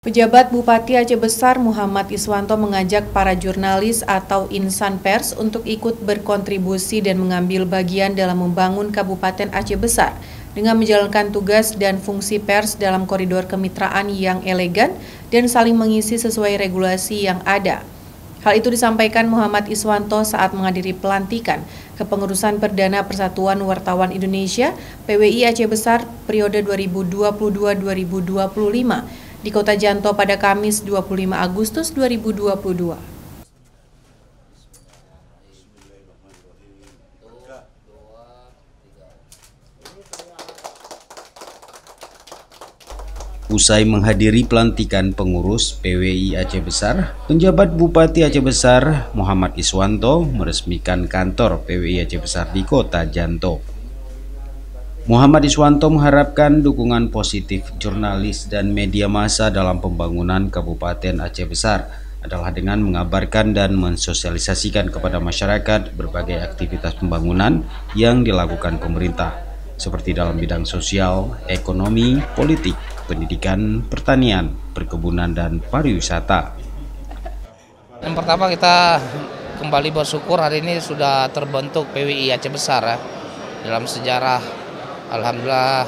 Pejabat Bupati Aceh Besar Muhammad Iswanto mengajak para jurnalis atau insan pers untuk ikut berkontribusi dan mengambil bagian dalam membangun Kabupaten Aceh Besar dengan menjalankan tugas dan fungsi pers dalam koridor kemitraan yang elegan dan saling mengisi sesuai regulasi yang ada. Hal itu disampaikan Muhammad Iswanto saat menghadiri pelantikan kepengurusan Perdana Persatuan Wartawan Indonesia PWI Aceh Besar periode 2022-2025 di Kota Janto pada Kamis 25 Agustus 2022. Usai menghadiri pelantikan pengurus PWI Aceh Besar, penjabat Bupati Aceh Besar Muhammad Iswanto meresmikan kantor PWI Aceh Besar di Kota Janto. Muhammad Iswanto mengharapkan dukungan positif jurnalis dan media massa dalam pembangunan Kabupaten Aceh Besar adalah dengan mengabarkan dan mensosialisasikan kepada masyarakat berbagai aktivitas pembangunan yang dilakukan pemerintah, seperti dalam bidang sosial, ekonomi, politik, pendidikan, pertanian, perkebunan, dan pariwisata. Yang pertama, kita kembali bersyukur hari ini sudah terbentuk PWI Aceh Besar ya. Dalam sejarah, alhamdulillah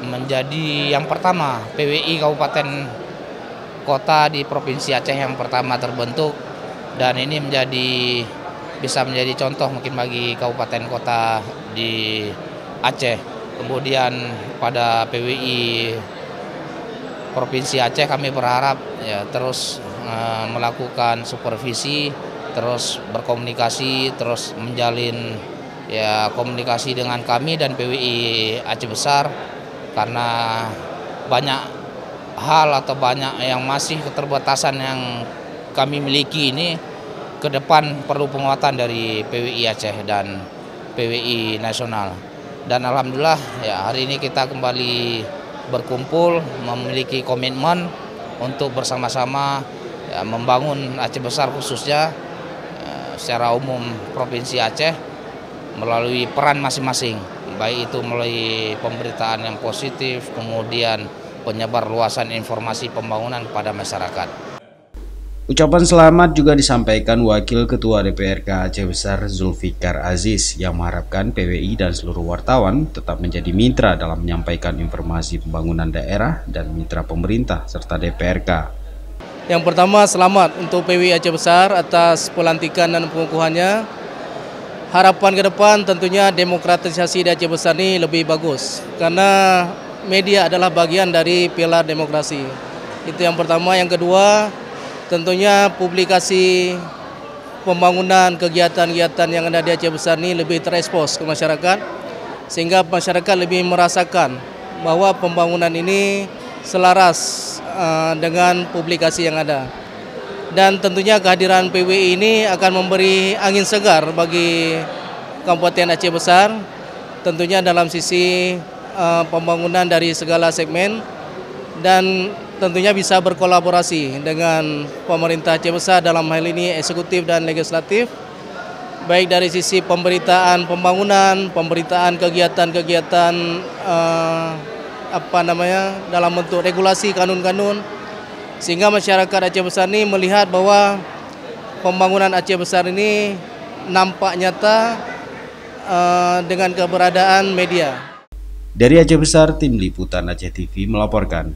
menjadi yang pertama PWI Kabupaten Kota di Provinsi Aceh yang pertama terbentuk, dan ini bisa menjadi contoh mungkin bagi kabupaten kota di Aceh. Kemudian pada PWI Provinsi Aceh kami berharap ya terus melakukan supervisi, terus berkomunikasi, terus menjalin ya komunikasi dengan kami dan PWI Aceh Besar, karena banyak hal atau banyak yang masih keterbatasan yang kami miliki ini ke depan perlu penguatan dari PWI Aceh dan PWI nasional. Dan alhamdulillah ya hari ini kita kembali berkumpul memiliki komitmen untuk bersama-sama ya, membangun Aceh Besar khususnya secara umum Provinsi Aceh melalui peran masing-masing, baik itu melalui pemberitaan yang positif, kemudian penyebar luasan informasi pembangunan kepada masyarakat. Ucapan selamat juga disampaikan Wakil Ketua DPRK Aceh Besar Zulfikar Aziz yang mengharapkan PWI dan seluruh wartawan tetap menjadi mitra dalam menyampaikan informasi pembangunan daerah dan mitra pemerintah serta DPRK. Yang pertama, selamat untuk PWI Aceh Besar atas pelantikan dan pengukuhannya. Harapan ke depan tentunya demokratisasi di Aceh Besar ini lebih bagus, karena media adalah bagian dari pilar demokrasi. Itu yang pertama. Yang kedua, tentunya publikasi pembangunan kegiatan-kegiatan yang ada di Aceh Besar ini lebih terekspos ke masyarakat, sehingga masyarakat lebih merasakan bahwa pembangunan ini selaras dengan publikasi yang ada. Dan tentunya kehadiran PWI ini akan memberi angin segar bagi Kabupaten Aceh Besar, tentunya dalam sisi pembangunan dari segala segmen, dan tentunya bisa berkolaborasi dengan pemerintah Aceh Besar dalam hal ini eksekutif dan legislatif, baik dari sisi pemberitaan pembangunan, pemberitaan kegiatan-kegiatan dalam bentuk regulasi kanun-kanun, sehingga masyarakat Aceh Besar ini melihat bahwa pembangunan Aceh Besar ini nampak nyata dengan keberadaan media. Dari Aceh Besar, Tim Liputan Aceh TV melaporkan.